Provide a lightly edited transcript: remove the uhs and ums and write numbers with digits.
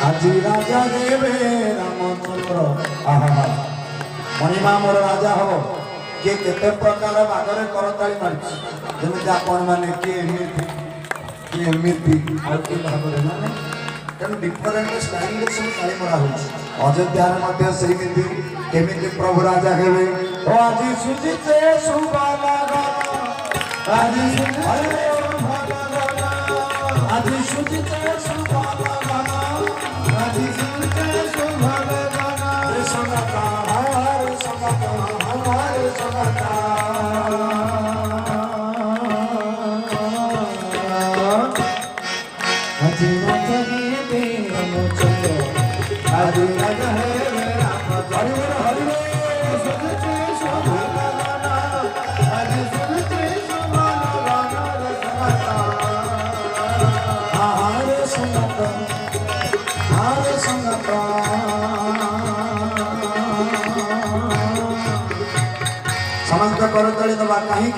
আজি রাজা দেবে রামচন্দ্র আহা মণিমা মোর রাজা হব କିଏ କେତେ ପ୍ରକାର ବାଗରେ କରତାଳି ମାରିଛି ଯେମିତି ଆପଣ ମାନେ କିଏ ଏମିତି ଆଉ କିଏ ଭାବରେ ମାନେ ତେଣୁ ଡିଫରେଣ୍ଟ ଷ୍ଟାଇଲରେ ସବୁ ତାଳି ମରା ହେଉଛି ଅଯୋଧ୍ୟାରେ ମଧ୍ୟ ସେମିତି କେମିତି ପ୍ରଭୁ ରାଜା ହେବେ ଓ ଆଜି ସୁଜିତେ ସୁବାଲା ଆଜି ଆଜି ସୁଜିତେ ସୁବାଲା ଆଜି ସୁଜିତେ ସୁବାଲା ସଙ୍ଗତା ହମାରେ ସଙ୍ଗତା हमारे सगता आज राजा है मेरा मोचंदो आज राजा है मेरा हरि हरि सुनते शोभा गाना आज सुनते शोभा गाना सगता हमारे सगता समस्त करतली दबा कहीं